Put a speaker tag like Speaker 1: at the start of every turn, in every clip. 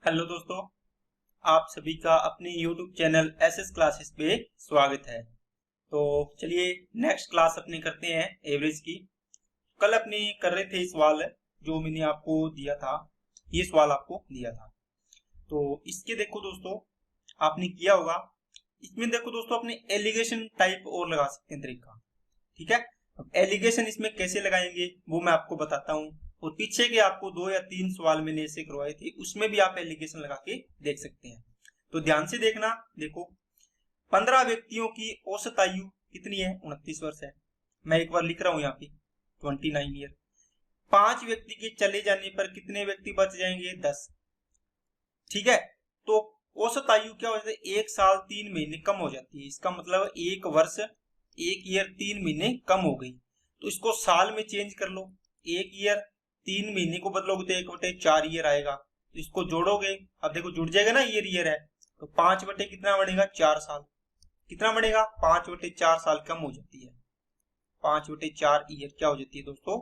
Speaker 1: Hello दोस्तों, आप सभी का अपने YouTube चैनल एसएस क्लासेस पे स्वागत है। तो चलिए नेक्स्ट क्लास अपनी करते हैं एवरेज की। कल अपनी कर रहे थे सवाल जो मैंने आपको दिया था, ये सवाल आपको दिया था। तो इसके देखो दोस्तों, आपने किया होगा। इसमें देखो दोस्तों, अपने एलिगेशन टाइप और लगा सकते हैं तरीका। ठीक है, अब एलिगेशन इसमें कैसे लगाएंगे वो मैं आपको बताता हूँ। और पीछे के आपको 2 या 3 सवाल मैंने ऐसे करवाए थे, उसमें भी आप एलिगेशन लगा के देख सकते हैं। तो ध्यान से देखना। देखो, 15 व्यक्तियों की औसत आयु कितनी है? 29 वर्ष है। मैं एक बार लिख रहा हूं यहाँ पे 29 ईयर। 5 व्यक्ति के चले जाने पर कितने व्यक्ति बच जाएंगे? 10। ठीक है, तो औसत आयु क्या हो जाती है? 1 साल 3 महीने कम हो जाती है। इसका मतलब 1 वर्ष, 1 ईयर 3 महीने कम हो गई। तो इसको साल में चेंज कर लो। 1 ईयर 3 महीने को बदलोगे तो 1/4 ईयर आएगा। तो इसको जोड़ोगे, अब देखो जुड़ जाएगा ना, ईयर ईयर है। तो 5 बटे कितना बढ़ेगा? 4 साल। कितना बढ़ेगा? 5/4 साल कम हो जाती है। 5/4 ईयर क्या हो जाती है दोस्तों?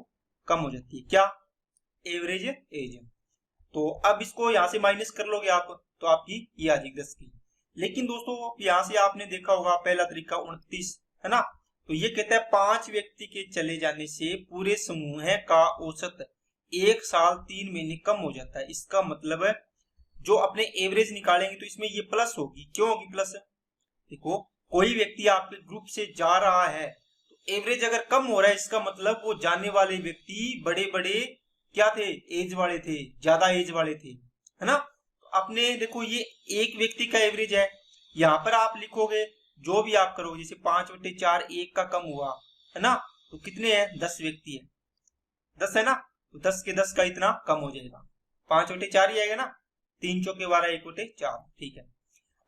Speaker 1: कम हो जाती है। क्या? Average age. तो अब इसको यहां से माइनस कर लोगे आप, तो आपकी ये आ जाएगी 10 की। लेकिन दोस्तों यहां से आपने देखा होगा पहला तरीका 29 है ना। तो ये कहता है 5 व्यक्ति के चले जाने से पूरे समूह का औसत 1 साल 3 महीने कम हो जाता है। इसका मतलब है जो अपने एवरेज निकालेंगे तो इसमें ये प्लस होगी। क्यों होगी प्लस? देखो, कोई व्यक्ति आपके ग्रुप से जा रहा है तो एवरेज अगर कम हो रहा है, इसका मतलब वो जाने वाले व्यक्ति बड़े बड़े क्या थे? एज वाले थे, ज्यादा एज वाले थे, है ना। तो अपने देखो ये एक व्यक्ति का एवरेज है। यहां पर आप लिखोगे जो भी आप करोगे, जैसे 5/4 1 का कम हुआ है ना, तो कितने हैं? 10 व्यक्ति है, 10 है ना। तो 10 के 10 का इतना कम हो जाएगा, 5/4 ही आएगा ना। 3 चौके 12, 1/4। ठीक है,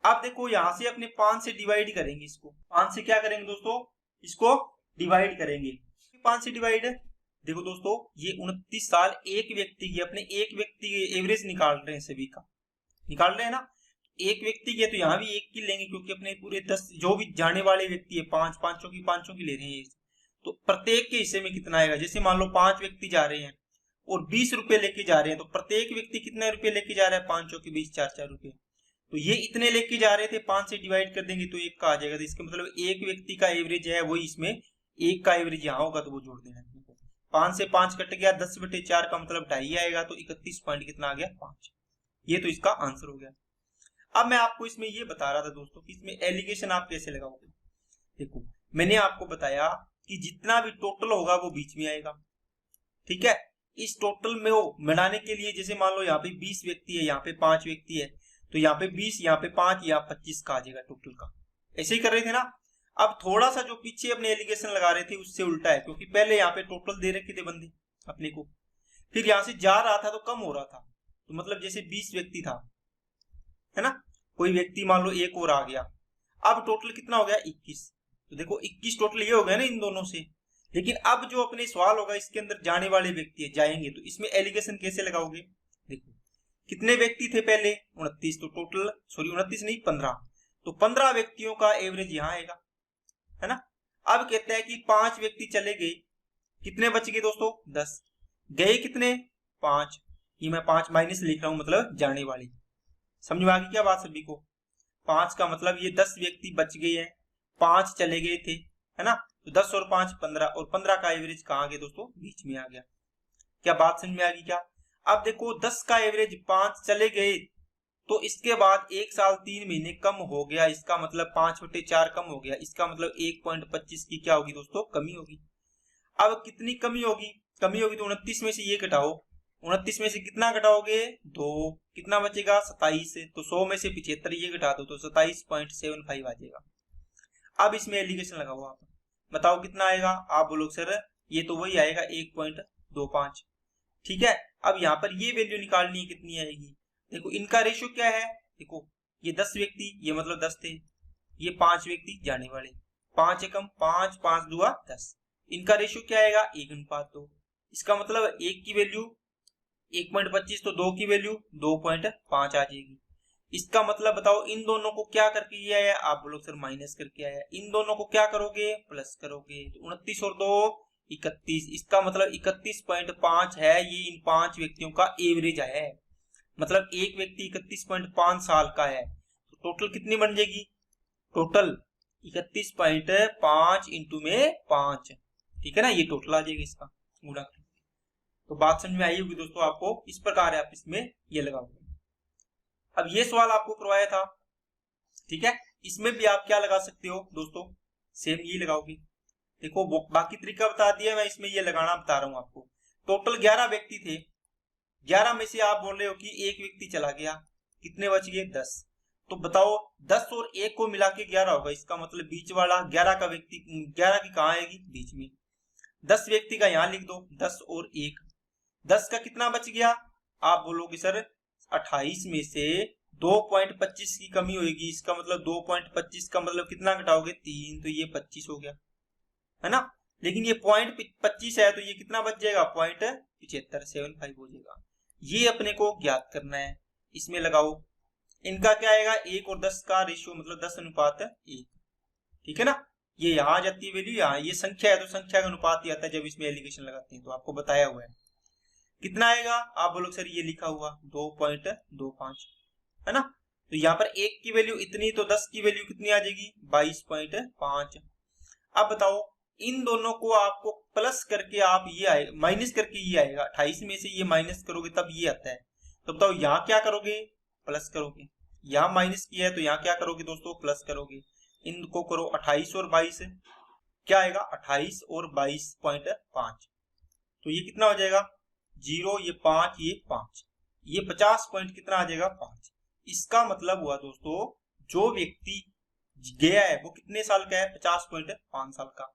Speaker 1: अब देखो यहां से अपने 5 से डिवाइड करेंगे इसको। 5 से क्या करेंगे दोस्तों? इसको डिवाइड करेंगे। 5 से डिवाइड, देखो दोस्तों ये 29 साल एक व्यक्ति की, अपने एक व्यक्ति की एवरेज निकाल रहे हैं, सभी का निकाल रहे हैं ना। एक व्यक्ति की है तो यहाँ भी एक की लेंगे, क्योंकि अपने पूरे 10 जो भी जाने वाले व्यक्ति है, 5 पांचों की ले रहे हैं। तो प्रत्येक के हिस्से में कितना आएगा? जैसे मान लो 5 व्यक्ति जा रहे हैं और 20 रुपए लेके जा रहे हैं, तो प्रत्येक व्यक्ति कितने रुपए लेके जा रहा है? 5 के 20, 4 रुपए। तो ये इतने लेके जा रहे थे, 5 से डिवाइड कर देंगे तो 1 का आ जाएगा। तो इसका मतलब एक व्यक्ति का एवरेज है, वही इसमें 1 का एवरेज यहाँ होगा, तो वो जोड़ देना है। 5 से 5 कट गया, 10/4 का मतलब 2.5 आएगा। तो 31 पॉइंट कितना आ गया? 5। ये तो इसका आंसर हो गया। अब मैं आपको इसमें ये बता रहा था दोस्तों कि इसमें एलिगेशन आप कैसे लगाओगे। देखो, मैंने आपको बताया कि जितना भी टोटल होगा वो बीच में आएगा। ठीक है, इस टोटल में वो मिलाने के लिए, जैसे मान लो यहाँ पे 20 व्यक्ति है, यहाँ पे 5 व्यक्ति है, तो यहाँ पे 20, यहाँ पे 5, यहाँ 25 का आ जाएगा टोटल का। ऐसे ही कर रहे थे ना। अब थोड़ा सा जो पीछे अपने एलिगेशन लगा रहे थे उससे उल्टा है, क्योंकि पहले यहाँ पे टोटल दे रखे थे बंदे अपने को, फिर यहाँ से जा रहा था तो कम हो रहा था। तो मतलब जैसे 20 व्यक्ति था, है ना, कोई व्यक्ति मान लो एक और आ गया, अब टोटल कितना हो गया? 21। तो देखो 21 टोटल ये हो गया ना इन दोनों से। लेकिन अब जो अपने सवाल होगा इसके अंदर जाने वाले व्यक्ति है, जाएंगे, तो इसमें एलिगेशन कैसे लगाओगे? देखो, कितने व्यक्ति थे पहले? 29। तो टोटल, सॉरी 29 नहीं, 15। तो 15 व्यक्तियों का एवरेज यहाँ आएगा, है ना। अब कहता है कि 5 व्यक्ति चले गए, कितने बच गए दोस्तों? 10। गए कितने? 5। ये मैं 5 माइनस लिख रहा हूं, मतलब जाने वाले। समझ में आ गई क्या बात सभी को? 5 का मतलब ये 10 व्यक्ति बच गए हैं, 5 चले गए थे, है ना। तो 10 और 5 15, और 15 का एवरेज कहाँ आ गया दोस्तों? बीच में आ गया। क्या बात समझ में आ गई क्या? अब देखो 10 का एवरेज 5 चले गए, तो इसके बाद 1 साल 3 महीने कम हो गया। इसका मतलब 5/4 कम हो गया। इसका मतलब 1.25 की क्या होगी दोस्तों? कमी होगी। अब कितनी कमी होगी? कमी होगी तो 29 में से ये घटाओ। 29 में से कितना घटाओगे? 2। कितना बचेगा? 27। तो 100 में से 75 ये घटा दो तो 27.75 आ जाएगा। अब इसमें एलिगेशन लगाओ आप, बताओ कितना आएगा? आप बोलो सर ये तो वही आएगा 1.25। ठीक है, अब यहाँ पर ये वैल्यू निकालनी है, कितनी आएगी? देखो इनका रेशियो क्या है। देखो ये 10 व्यक्ति, ये मतलब 10 थे, ये 5 व्यक्ति जाने वाले, 5 एकम 5, 5 दूआ 10। इनका रेशियो क्या आएगा? 1:2। इसका मतलब 1 की वैल्यू 1.25, तो 2 की वैल्यू 2.5 आ जाएगी। इसका मतलब बताओ इन दोनों को क्या करके किया है? आप बोलो सर माइनस करके आया। इन दोनों को क्या करोगे? प्लस करोगे। तो 29 और 2 31। इसका मतलब 31.5 है, ये इन 5 व्यक्तियों का एवरेज आया है। मतलब एक व्यक्ति 31.5 साल का है, तो टोटल कितनी बन जाएगी, टोटल 31.5 इंटू में 5, ठीक है ना, ये टोटल आ जाएगा इसका गुणा। तो बात समझ में आई होगी दोस्तों आपको, इस प्रकार आप इसमें ये लगाओगे। अब ये सवाल आपको करवाया था, ठीक है, इसमें भी आप क्या लगा सकते हो दोस्तों, सेम ये लगाओगे। देखो बाकी तरीका बता दिया, मैं इसमें ये लगाना बता रहा हूं आपको। टोटल 11 व्यक्ति थे, 11 में से आप बोल रहे हो कि एक व्यक्ति चला गया, कितने बच गए, 10। तो बताओ 10 और 1 को मिला के 11 होगा, इसका मतलब बीच वाला 11 का व्यक्ति, 11 की कहाँ आएगी, बीच में। 10 व्यक्ति का यहाँ लिख दो, 10 और 1, 10 का कितना बच गया, आप बोलोगे सर 28 में से 2.25 की कमी होगी, इसका मतलब 2.25 का मतलब कितना घटाओगे, 3, तो ये 25 हो गया, है ना। लेकिन ये 0.25 है, तो ये कितना बच जाएगा, 0.75 हो जाएगा। ये अपने को ज्ञात करना है, इसमें लगाओ। इनका क्या आएगा, 1 और 10 का रेशियो, मतलब 10:1, ठीक है ना। ये यहाँ आ जाती है वैल्यू, यहाँ ये संख्या है तो संख्या का अनुपात ही आता है जब इसमें एलिगेशन लगाते हैं, तो आपको बताया हुआ है। कितना आएगा, आप बोलो सर ये लिखा हुआ 2.25, है ना। तो यहाँ पर 1 की वैल्यू इतनी, तो 10 की वैल्यू कितनी आ जाएगी, 22.5। अब बताओ इन दोनों को आपको प्लस करके आप ये आएगा, माइनस करके ये आएगा, 28 में से ये माइनस करोगे तब ये आता है। तो बताओ यहाँ क्या करोगे, प्लस करोगे। यहाँ माइनस किया है तो यहाँ क्या करोगे दोस्तों, प्लस करोगे। इनको करो 28 और 22, क्या आएगा 28 और 22.5, तो ये कितना हो जाएगा 0, ये 5, ये 5, ये 50 पॉइंट कितना आ जाएगा 5। इसका मतलब हुआ दोस्तों जो व्यक्ति गया है वो कितने साल का है, 50.5 साल का।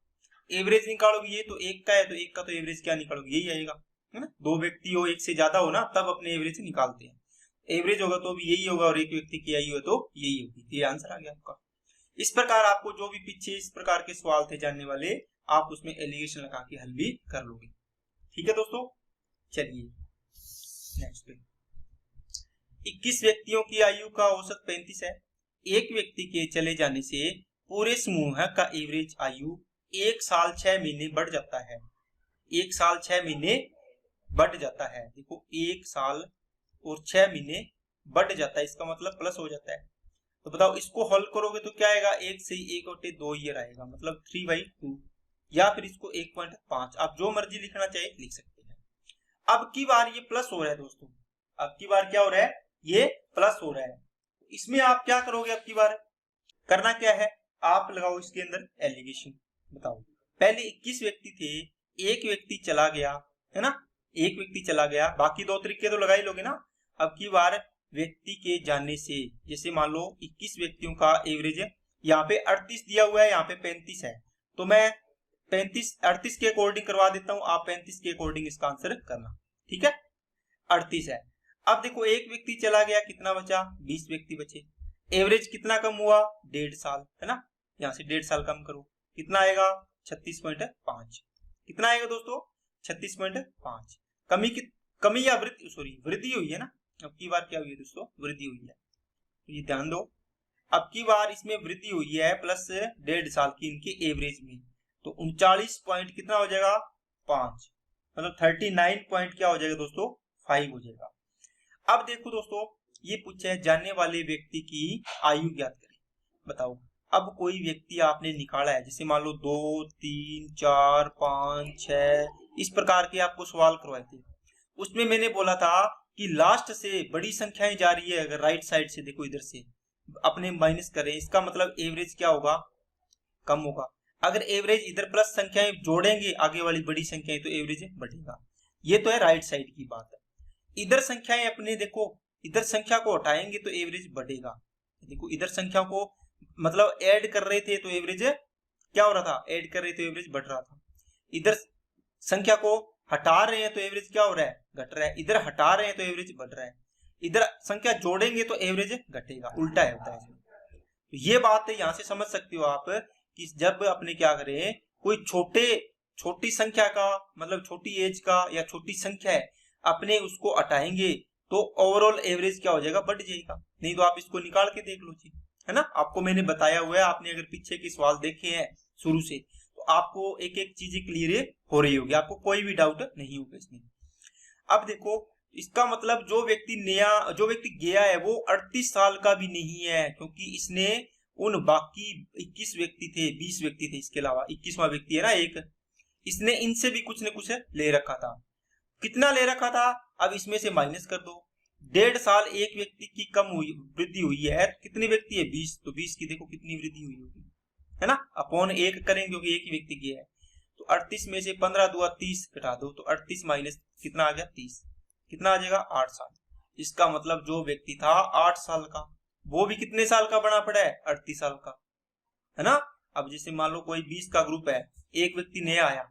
Speaker 1: एवरेज निकालोगे, ये तो 1 का है तो 1 का तो एवरेज क्या निकालोगे, यही आएगा, है ना। 2 व्यक्ति हो 1 से ज्यादा हो ना, तब अपने एवरेज निकालते हैं। एवरेज होगा तो भी यही होगा और एक व्यक्ति की आयु हो तो यही होगी। ये आंसर आ गया आपका। इस प्रकार आपको जो भी पीछे इस प्रकार के सवाल थे जानने वाले, आप उसमें एलिगेशन लगा के हल भी कर लोगे, ठीक है दोस्तों। चलिए नेक्स्ट पे, 21 व्यक्तियों की आयु का औसत 35 है। एक व्यक्ति के चले जाने से पूरे समूह का एवरेज आयु 1 साल 6 महीने बढ़ जाता है। 1 साल 6 महीने बढ़ जाता है। देखो 1 साल और 6 महीने बढ़ जाता है, इसका मतलब प्लस हो जाता है। तो बताओ इसको हल करोगे तो क्या आएगा, 1 से 1 घटे 2 ईयर आएगा, मतलब 3/2, या फिर इसको 1.5, आप जो मर्जी लिखना चाहिए लिख सकते हैं। अब की बार ये प्लस हो रहा है दोस्तों, अब की बार क्या हो रहा है, ये प्लस हो रहा है। इसमें आप क्या करोगे, अब की बार करना क्या है, आप लगाओ इसके अंदर एलिगेशन। बताओ पहले 21 व्यक्ति थे, एक व्यक्ति चला गया, है ना, एक व्यक्ति चला गया, बाकी 2 तरीके तो लगा ही लोगे ना। अब की बार व्यक्ति के जाने से, जैसे मान लो 21 व्यक्तियों का एवरेज है, यहाँ पे 38 दिया हुआ है, यहाँ पे 35 है, तो मैं 38 के अकॉर्डिंग करवा देता हूं, आप 35 के अकॉर्डिंग इसका आंसर करना, ठीक है। 38 है। अब देखो एक व्यक्ति चला गया, कितना बचा, 20 व्यक्ति बचे। एवरेज कितना कम हुआ, 1.5 साल, है ना, यहाँ से 1.5 साल कम करो, कितना आएगा 36.5। कितना आएगा दोस्तों 36.5। कमी या वृद्धि, सॉरी वृद्धि हुई है ना। अब की बार क्या हुई है दोस्तों, वृद्धि हुई है, तो ये ध्यान दो। अब की बार इसमें वृद्धि हुई है प्लस 1.5 साल की इनकी एवरेज में, तो 39 पॉइंट कितना हो जाएगा 5, मतलब 39 पॉइंट क्या हो जाएगा दोस्तों 5 हो जाएगा। अब देखो दोस्तों ये पूछा है जानने वाले व्यक्ति की आयु ज्ञात करें। बताओ अब कोई व्यक्ति आपने निकाला है, जैसे मान लो 2, 3, 4, 5, 6 इस प्रकार के आपको सवाल करवाए थे। उसमें मैंने बोला था कि लास्ट से बड़ी संख्याएं जा रही है, अगर राइट साइड से देखो इधर से अपने माइनस करें, इसका मतलब एवरेज क्या होगा, कम होगा। अगर एवरेज इधर प्लस संख्याएं जोड़ेंगे आगे वाली बड़ी संख्याएं तो एवरेज बढ़ेगा। ये तो है राइट साइड की बात है। इधर संख्याएं अपने देखो, इधर संख्या को हटाएंगे तो एवरेज बढ़ेगा। देखो इधर संख्या को मतलब ऐड कर रहे थे तो एवरेज क्या हो रहा था, ऐड कर रहे थे तो एवरेज बढ़ रहा था। इधर संख्या को हटा रहे हैं तो एवरेज क्या हो रहा है, घट रहा है। इधर हटा रहे हैं तो एवरेज बढ़ रहा है। इधर संख्या जोड़ेंगे तो एवरेज घटेगा, उल्टा है होता है। तो ये बात है, यहाँ से समझ सकते हो आप कि जब अपने क्या करें, कोई छोटी संख्या का मतलब छोटी एज का या छोटी संख्या है, अपने उसको हटाएंगे तो ओवरऑल एवरेज क्या हो जाएगा, बढ़ जाएगा। नहीं तो आप इसको निकाल के देख लो जी, है ना। आपको मैंने बताया हुआ है, आपने अगर पीछे के सवाल देखे हैं शुरू से तो आपको एक एक चीजें क्लियर हो रही होगी, आपको कोई भी डाउट नहीं होगा इसमें। अब देखो इसका मतलब जो व्यक्ति गया है वो 38 साल का भी नहीं है, क्योंकि इसने उन बाकी 21 व्यक्ति थे, 20 व्यक्ति थे, इसके अलावा 21वां व्यक्ति है ना एक, इसने इनसे भी कुछ न कुछ ले रखा था। कितना ले रखा था, अब इसमें से माइनस कर दो। 1.5 साल एक व्यक्ति की कम हुई, वृद्धि हुई है, कितने व्यक्ति है 20, तो 20 की देखो कितनी वृद्धि हुई होगी, है ना, अपॉन 1 करेंगे क्योंकि एक ही व्यक्ति गया है। तो 38 में से 15 दुआ 30 घटा दो, तो 38 माइनस कितना आ गया 30, कितना आ जाएगा 8 साल। इसका मतलब जो व्यक्ति था 8 साल का, वो भी कितने साल का बना पड़ा है 38 साल का, है ना। अब जैसे मान लो कोई 20 का ग्रुप है, एक व्यक्ति नया आया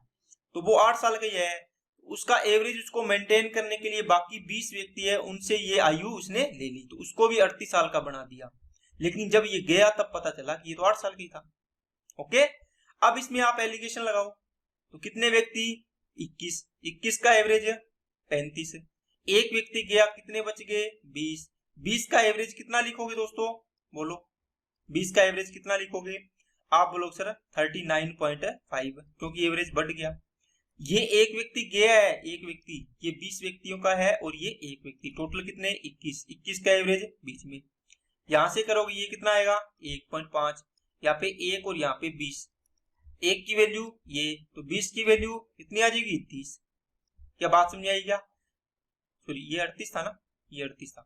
Speaker 1: तो वो 8 साल का ही है, उसका एवरेज उसको मेंटेन करने के लिए बाकी 20 व्यक्ति है उनसे ये आयु उसने ले ली, तो उसको भी 38 साल का बना दिया। लेकिन जब ये गया तब पता चला कि ये तो 8 साल का ही था। ओके, अब इसमें आप एलिगेशन लगाओ, तो कितने व्यक्ति 21 का एवरेज है 35, एक व्यक्ति गया कितने बच गए 20 का एवरेज कितना लिखोगे दोस्तों, बोलो 20 का एवरेज कितना लिखोगे, आप बोलोगे सर 39.5, क्योंकि एवरेज बढ़ गया। ये एक व्यक्ति गया है, एक व्यक्ति, ये 20 व्यक्तियों का है और ये एक व्यक्ति, टोटल कितने 21 का एवरेज बीच में, यहां से करोगे ये कितना आएगा 1.5, यहाँ पे 1 और यहाँ पे 20, 1 की वैल्यू ये, तो 20 की वैल्यू कितनी आ जाएगी 30। क्या बात समझ आई क्या, सॉरी ये 38 था ना, ये 38 था।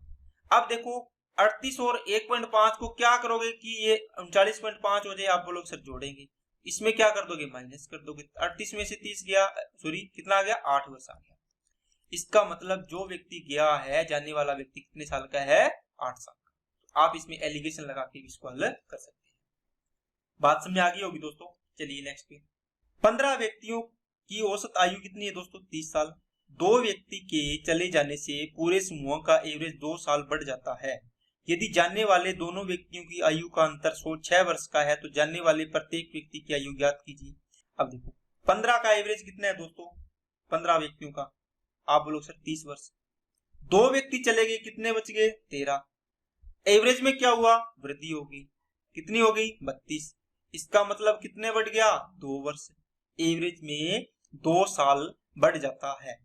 Speaker 1: अब देखो 38 और 1.5 को क्या करोगे कि ये 39.5 हो जाए, आप बोलोगे सर जोड़ेंगे, इसमें क्या कर दोगे माइनस कर दोगे, 38 में से 30 गया, सॉरी कितना आ गया 8 वर्ष आ गया। इसका मतलब जो व्यक्ति गया है, जाने वाला व्यक्ति कितने साल का है 8 साल का। तो आप इसमें एलिगेशन लगा के इसको हल कर सकते हैं। बात समझ आ गई होगी दोस्तों। चलिए नेक्स्ट पे, 15 व्यक्तियों की औसत आयु कितनी है दोस्तों 30 साल। 2 व्यक्ति के चले जाने से पूरे समूह का एवरेज 2 साल बढ़ जाता है। यदि जानने वाले दोनों व्यक्तियों की आयु का अंतर 6 वर्ष का है तो जानने वाले प्रत्येक व्यक्ति की आयु ज्ञात कीजिए। अब देखो 15 का एवरेज कितना है दोस्तों, 15 व्यक्तियों का, आप बोलो सर 30 वर्ष। 2 व्यक्ति चले गए, कितने बच गए 13, एवरेज में क्या हुआ वृद्धि होगी, कितनी हो गई 32। इसका मतलब कितने बढ़ गया 2 वर्ष, एवरेज में 2 साल बढ़ जाता है।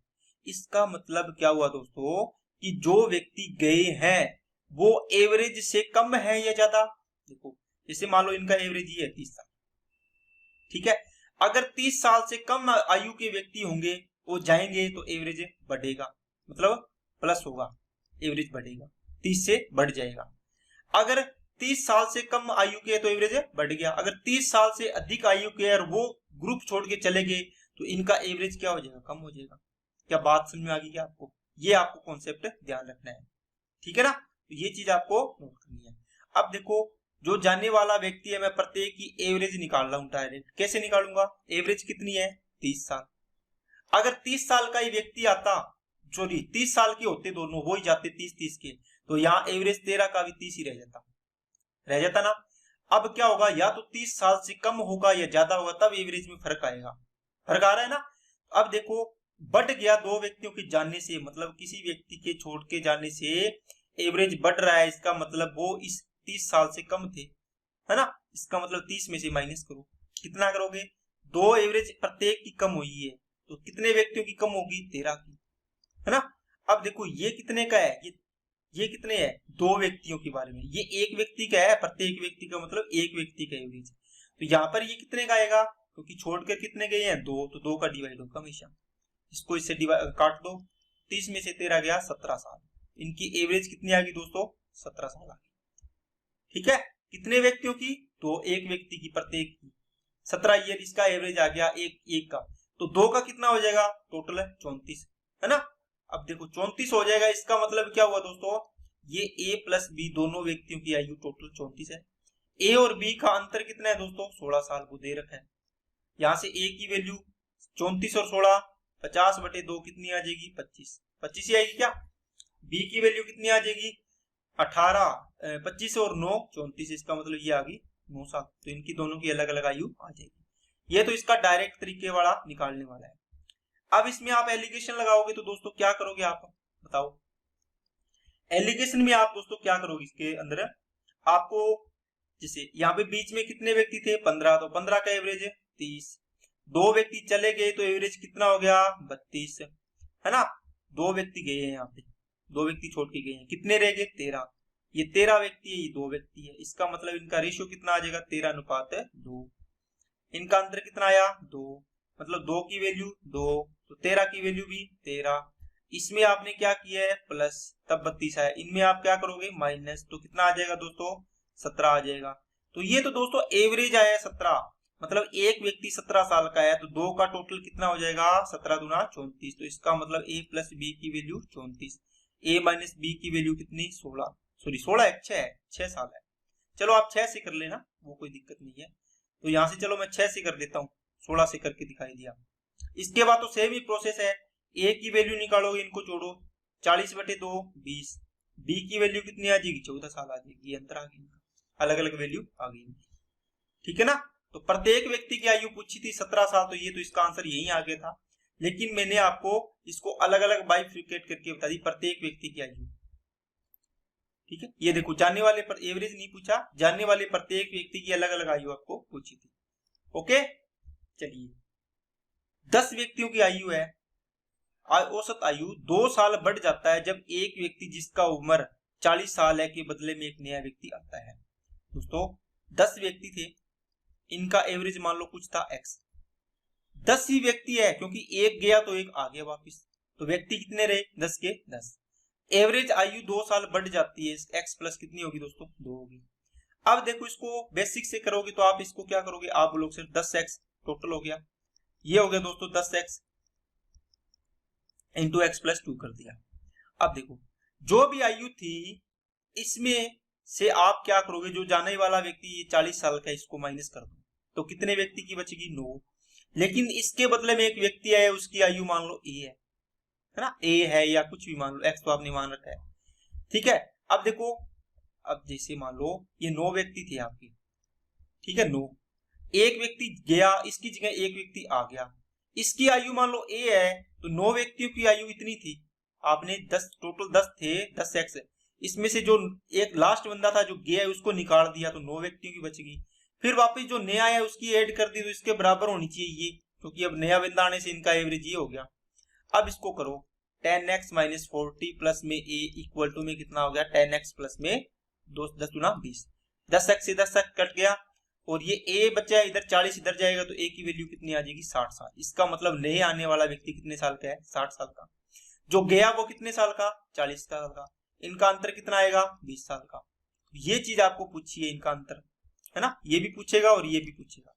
Speaker 1: इसका मतलब क्या हुआ दोस्तों कि जो व्यक्ति गए हैं वो एवरेज से कम है या ज्यादा। देखो जैसे मान लो इनका एवरेज ये है 30 साल, ठीक है, अगर 30 साल से कम आयु के व्यक्ति होंगे वो जाएंगे तो एवरेज बढ़ेगा, मतलब प्लस होगा, एवरेज बढ़ेगा, 30 से बढ़ जाएगा। अगर 30 साल से कम आयु के तो एवरेज बढ़ गया, अगर 30 साल से अधिक आयु के और वो ग्रुप छोड़ के चले गए तो इनका एवरेज क्या हो जाएगा कम हो जाएगा। क्या बात समझ में आ गई क्या आपको, ये आपको कॉन्सेप्ट ध्यान रखना है, ठीक है ना, तो ये चीज आपको नोट करनी है। अब देखो जो जानने वाला व्यक्ति है, मैं प्रत्येक की एवरेज निकाल रहा हूं डायरेक्ट, कैसे निकालूंगा, एवरेज कितनी है 30 साल, अगर 30 साल का ही व्यक्ति आता, सॉरी 30 साल के होते दोनों, वो ही जाते 30 के, तो यहाँ एवरेज 13 का भी 30 ही रह जाता ना। अब क्या होगा, या तो 30 साल से कम होगा या ज्यादा होगा, तब एवरेज में फर्क आएगा, फर्क आ रहा है ना। अब देखो बढ़ गया 2 व्यक्तियों के जाने से, मतलब किसी व्यक्ति के छोड़ के जाने से एवरेज बढ़ रहा है, इसका मतलब वो इस 30 साल से कम थे, है ना। इसका मतलब 30 में से माइनस करो, कितना करोगे, 2 एवरेज प्रत्येक की कम हुई है, तो कितने व्यक्तियों की कम होगी 13 की, है ना। अब देखो ये कितने का है, ये कितने है 2 व्यक्तियों के बारे में, ये एक व्यक्ति का है, प्रत्येक व्यक्ति का मतलब एक व्यक्ति का एवरेज, तो यहाँ पर ये कितने का आएगा, क्योंकि छोड़कर कितने गए हैं 2, तो 2 का डिवाइड होगा हमेशा, इसको इससे काट दो, 30 में से 13 गया 17 साल, इनकी एवरेज कितनी आ गई दोस्तों 17 साल आ गई, ठीक है। कितने व्यक्तियों की, तो एक व्यक्ति की, प्रत्येक की 17 ईयर, इसका एवरेज आ गया एक का, तो 2 का कितना हो जाएगा टोटल है 34, है ना। अब देखो 34 हो जाएगा, इसका मतलब क्या हुआ दोस्तों, ये ए प्लस बी दोनों व्यक्तियों की आयु टोटल 34 है। ए और बी का अंतर कितना है दोस्तों 16 साल को दे रखा है, यहां से ए की वैल्यू 34 और 16 50/2 कितनी आ जाएगी 25 ही आएगी क्या। बी की वैल्यू कितनी आ जाएगी 18, 25 और 9 34, इसका मतलब ये आ गई 9 साल, तो इनकी दोनों की अलग अलग आयु आ जाएगी। ये तो इसका डायरेक्ट तरीके वाला निकालने वाला है। अब इसमें आप एलिगेशन लगाओगे तो दोस्तों क्या करोगे आप बताओ, एलिगेशन में आप दोस्तों क्या करोगे, इसके अंदर आपको जैसे यहाँ पे बीच में कितने व्यक्ति थे 15, तो 15 का एवरेज 30, 2 व्यक्ति चले गए तो एवरेज कितना हो गया 32, है ना। 2 व्यक्ति गए हैं, यहाँ पे 2 व्यक्ति छोड़ के गए हैं, कितने रह गए 13। ये 13 व्यक्ति है, ये 2 व्यक्ति है, इसका मतलब इनका रेशियो कितना आ जाएगा 13:2। इनका अंतर कितना आया 2, मतलब 2 की वैल्यू 2, तो 13 की वैल्यू भी 13। इसमें आपने क्या किया है प्लस, तब 32 आया, इनमें आप क्या करोगे माइनस, तो कितना आ जाएगा दोस्तों 17 आ जाएगा। तो ये तो दोस्तों एवरेज आया 17, मतलब एक व्यक्ति 17 साल का है, तो 2 का टोटल कितना हो जाएगा 17 दूना 34। तो इसका मतलब a प्लस बी की वैल्यू 34, a माइनस बी की वैल्यू कितनी 16, सॉरी 16 है, 6 है, 6 साल है। चलो आप 6 से कर लेना, वो कोई दिक्कत नहीं है। तो यहां से चलो मैं 6 से कर देता हूँ, 16 से करके दिखाई दिया। इसके बाद तो सेम ही प्रोसेस है, a की वैल्यू निकालोगे, इनको जोड़ो, 40/2 20, b की वैल्यू कितनी आ जाएगी 14 साल आ जाएगी, ये अंतर आ गया, अलग अलग वैल्यू आ गई, ठीक है ना। तो प्रत्येक व्यक्ति की आयु पूछी थी 17 साल, तो ये तो इसका आंसर यही आ गया था, लेकिन मैंने आपको इसको अलग अलग बाइफिकेट करके बता दी प्रत्येक व्यक्ति की आयु, ठीक है। ये देखो जानने वाले पर एवरेज नहीं पूछा, जानने वाले प्रत्येक व्यक्ति की अलग अलग आयु आपको पूछी थी। ओके, चलिए 10 व्यक्तियों की आयु है, औसत आयु 2 साल बढ़ जाता है जब एक व्यक्ति जिसका उम्र 40 साल है के बदले में एक नया व्यक्ति आता है। दोस्तों 10 व्यक्ति थे, इनका एवरेज मान लो कुछ था x, 10 ही व्यक्ति है, क्योंकि एक गया तो एक आ गया वापिस, तो व्यक्ति कितने रहे 10 के 10। एवरेज आयु 2 साल बढ़ जाती है, x प्लस कितनी होगी दोस्तों 2 होगी। अब देखो इसको बेसिक से करोगे तो आप इसको क्या करोगे, आप लोग सिर्फ 10x टोटल हो गया, ये हो गया दोस्तों 10x इंटू x प्लस 2 कर दिया। अब देखो जो भी आयु थी इसमें से आप क्या करोगे, जो जाने वाला व्यक्ति ये 40 साल का, इसको माइनस कर दो, तो कितने व्यक्ति की बचेगी 9। लेकिन इसके बदले में एक व्यक्ति है, उसकी आयु मान लो a है ना, a है या कुछ भी मान लो, x तो आपने मान रखा है, ठीक है। अब देखो, अब जैसे मान लो ये 9 व्यक्ति थे आपके, ठीक है 9, एक व्यक्ति गया, इसकी जगह एक व्यक्ति आ गया, इसकी आयु मान लो a है, तो 9 व्यक्तियों की आयु इतनी थी, आपने 10 टोटल 10 थे, 10x, इसमें से जो एक लास्ट बंदा था जो गया है उसको निकाल दिया, तो 9 व्यक्तियों की बचेगी। फिर वापस जो नया है उसकी ऐड कर दी, तो इसके बराबर होनी चाहिए ये, क्योंकि अब नया बंदा आने से इनका एवरेज ये हो गया। अब इसको करो 10x माइनस 40 प्लस में a इक्वल टू में कितना हो गया 10x प्लस में 10 दूना 20, 10x से 10x कट गया, और ये a बचा है इधर, 40 इधर जाएगा, तो a की वैल्यू कितनी आ जाएगी 60 साल। इसका मतलब नए आने वाला व्यक्ति कितने साल का है 60 साल का, जो गया वो कितने साल का 40 साल का, इनका अंतर कितना आएगा 20 साल का। ये चीज आपको पूछी है, इनका अंतर है ना, ये भी पूछेगा और ये भी पूछेगा,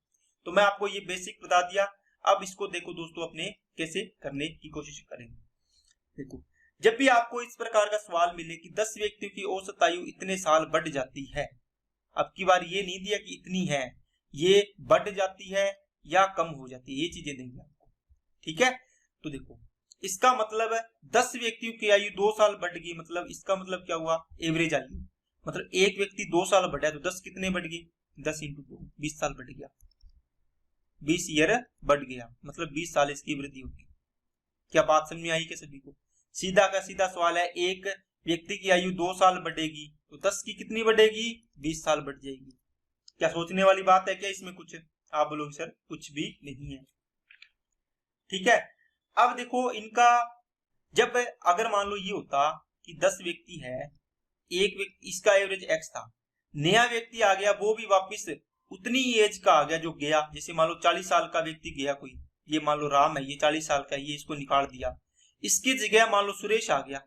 Speaker 1: तो मैं आपको ये बेसिक बता दिया। अब इसको देखो दोस्तों अपने कैसे करने की कोशिश करेंगे। देखो जब भी आपको इस प्रकार का सवाल मिले कि 10 व्यक्तियों की औसत आयु इतने साल बढ़ जाती है, अब की बार ये नहीं दिया कि इतनी है, ये बढ़ जाती है या कम हो जाती है, ये चीजें देंगे आपको, ठीक है। तो देखो इसका मतलब 10 व्यक्तियों की आयु 2 साल बढ़ गई, मतलब इसका मतलब क्या हुआ एवरेज आयु, मतलब एक व्यक्ति 2 साल बढ़ा तो 10 कितने बढ़ गई, 10 इंटू 2 20 साल बढ़ गया, 20 ईयर बढ़ गया, मतलब 20 साल इसकी वृद्धि होगी। क्या बात समझ में आई क्या सभी को? सीधा का सीधा सवाल है, एक व्यक्ति की आयु 2 साल बढ़ेगी तो 10 की कितनी बढ़ेगी 20 साल बढ़ जाएगी। क्या सोचने वाली बात है क्या इसमें कुछ? आप बोलोगे सर कुछ भी नहीं है, ठीक है। अब देखो इनका, जब अगर मान लो ये होता कि 10 व्यक्ति है, एक व्यक्ति इसका एवरेज x था, नया व्यक्ति आ गया वो भी वापस उतनी ही एज का आ गया जो गया, जैसे मान लो 40 साल का व्यक्ति गया कोई, ये मान लो राम है, ये 40 साल का है, ये इसको निकाल दिया, इसकी जगह मान लो सुरेश आ गया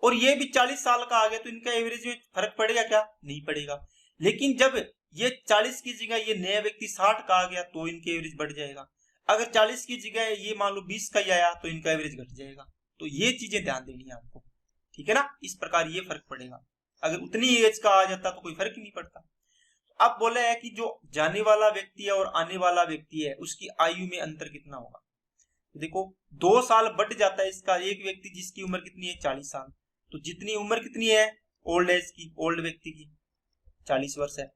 Speaker 1: और ये भी 40 साल का आ गया, तो इनका एवरेज में फर्क पड़ेगा क्या? नहीं पड़ेगा। लेकिन जब ये 40 की जगह ये नया व्यक्ति 60 का आ गया तो इनके एवरेज बढ़ जाएगा, अगर 40 की जगह ये मान लो 20 का ही आया तो इनका एवरेज घट जाएगा। तो ये चीजें ध्यान देनी है आपको, ठीक है ना, इस प्रकार ये फर्क पड़ेगा। अगर उतनी एज का आ जाता तो कोई फर्क ही नहीं पड़ता। अब बोला है कि जो जाने वाला व्यक्ति है और आने वाला व्यक्ति है उसकी आयु में अंतर कितना होगा। देखो 2 साल बढ़ जाता है इसका, एक व्यक्ति जिसकी उम्र कितनी है 40 साल, तो जितनी उम्र कितनी है ओल्ड एज की, ओल्ड व्यक्ति की 40 वर्ष है,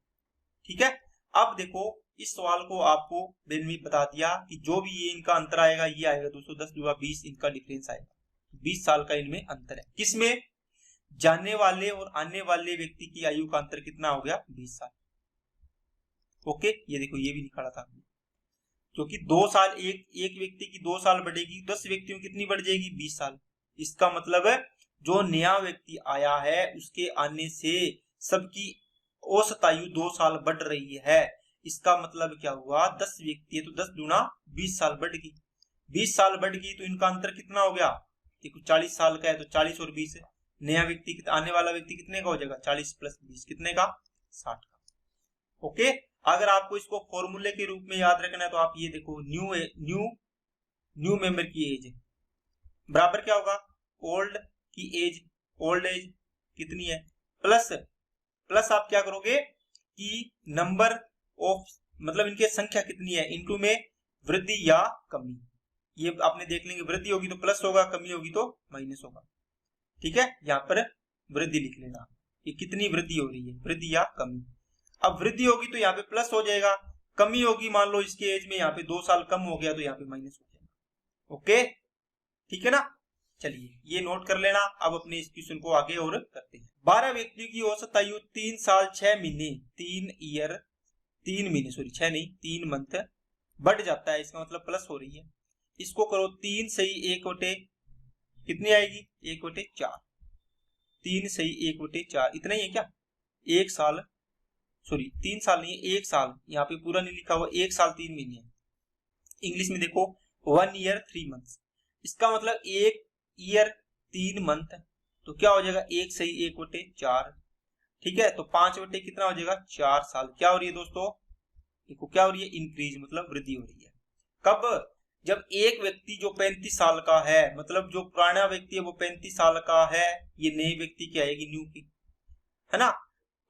Speaker 1: ठीक है। अब देखो इस सवाल को आपको मैंने बता दिया कि जो भी ये इनका अंतर आएगा ये आएगा 210 × 20 इनका डिफरेंस आएगा, 20 साल का इनमें अंतर है। किसमें? जाने वाले और आने वाले व्यक्ति की आयु का अंतर कितना हो गया 20 साल। ओके, ये देखो ये भी निकाला था, क्योंकि 2 साल एक व्यक्ति की 2 साल बढ़ेगी, 10 व्यक्तियों कितनी बढ़ जाएगी 20 साल, इसका मतलब है जो नया व्यक्ति आया है उसके आने से सबकी औसत आयु 2 साल बढ़ रही है। इसका मतलब क्या हुआ, 10 व्यक्ति है तो 10 दूना 20 साल बढ़ गई। 20 साल बढ़ गई तो इनका अंतर कितना हो गया, देखो 40 साल का है तो 40 और 20 है। नया व्यक्ति आने वाला व्यक्ति कितने का हो जाएगा, 40 प्लस 20 कितने का, 60 का। ओके, अगर आपको इसको फॉर्मूले के रूप में याद रखना है तो आप ये देखो, न्यू मेंबर की एज बराबर क्या होगा, ओल्ड की एज, ओल्ड एज कितनी है, प्लस आप क्या करोगे कि नंबर ऑफ, मतलब इनके संख्या कितनी है, इनटू में वृद्धि या कमी। ये आपने देख लेंगे, वृद्धि होगी तो प्लस होगा, कमी होगी तो माइनस होगा। ठीक है, यहाँ पर वृद्धि लिख लेना, ये कितनी वृद्धि हो रही है, वृद्धि या कमी। अब वृद्धि होगी तो यहाँ पे प्लस हो जाएगा, कमी होगी मान लो इसके एज में यहाँ पे 2 साल कम हो गया तो यहाँ पे माइनस हो जाएगा। ओके, ठीक है ना। चलिए ये नोट कर लेना। अब अपने इस क्वेश्चन को आगे और करते हैं। 12 व्यक्तियों की औसत आयु 3 साल 6 महीने 3 मंथ बढ़ जाता है, इसका मतलब प्लस हो रही है। इसको करो 3 सही 1 बटे कितनी आएगी, 1 बटे 4, 3 सही 1 बटे 4 इतना ही है क्या, 1 साल, सॉरी 3 साल नहीं है 1 साल, यहाँ पे पूरा नहीं लिखा हुआ, 1 साल 3 महीने है। इंग्लिश में देखो 1 ईयर 3 मंथ्स, इसका मतलब 1 ईयर 3 मंथ, तो क्या हो जाएगा 1 सही 1 बटे 4, ठीक है। तो 5 बटे कितना हो जाएगा 4 साल। क्या हो रही है दोस्तों, देखो क्या हो रही है, इंक्रीज मतलब वृद्धि हो रही है। कब, जब एक व्यक्ति जो 35 साल का है, मतलब जो पुराना व्यक्ति है वो 35 साल का है, ये नए व्यक्ति की आएगी न्यू की, है ना।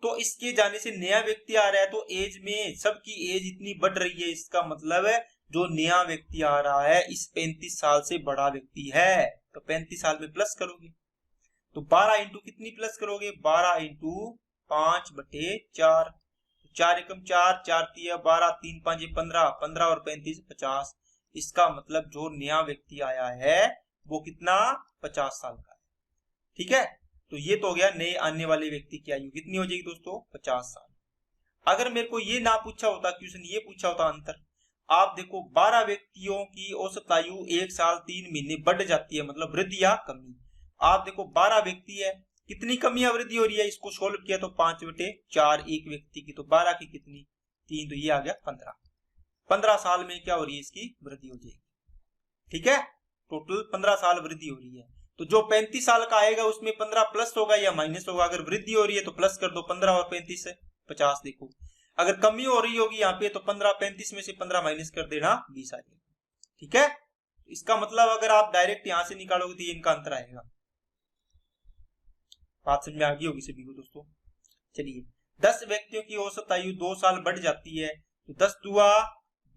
Speaker 1: तो इसके जाने से नया व्यक्ति आ रहा है तो एज में सबकी एज इतनी बढ़ रही है, इसका मतलब है जो नया व्यक्ति आ रहा है इस 35 साल से बड़ा व्यक्ति है, तो 35 साल में प्लस करोगे तो 12 इंटू कितनी प्लस करोगे, 12 इंटू 5 बटे 4, 4 एकम 4, 4 तिया 12, 3 5 15, 15 और 35 50। इसका मतलब जो नया व्यक्ति आया है वो कितना, 50 साल का है। ठीक है, तो ये तो हो गया नए आने वाले व्यक्ति की आयु कितनी हो जाएगी दोस्तों, 50 साल। अगर मेरे को ये ना पूछा होता, क्वेश्चन ये पूछा होता अंतर, आप देखो 12 व्यक्तियों की औसत आयु 1 साल 3 महीने बढ़ जाती है, मतलब वृद्धि या कमी। आप देखो 12 व्यक्ति है, कितनी कमी या वृद्धि हो रही है, इसको सोल्व किया तो 5 बटे 4 एक व्यक्ति की, तो 12 की कितनी 3, तो ये आ गया 15। 15 साल में क्या हो रही है, इसकी वृद्धि हो जाएगी। ठीक है, टोटल 15 साल वृद्धि हो रही है। तो जो 35 साल का आएगा उसमें 15 प्लस होगा या माइनस होगा, अगर वृद्धि हो रही है तो प्लस कर दो, 15 और 35 से 50। देखो अगर कमी हो रही होगी यहाँ पे तो 15, 35 में से 15 माइनस कर देना, 20 आ जाएगा। ठीक है, इसका मतलब अगर आप डायरेक्ट यहां से निकालोगे तो ये इनका अंतर आएगा। बात समझ में आ गई होगी सभी को दोस्तों। चलिए 10 व्यक्तियों की औसत आयु 2 साल बढ़ जाती है तो 10 दुआ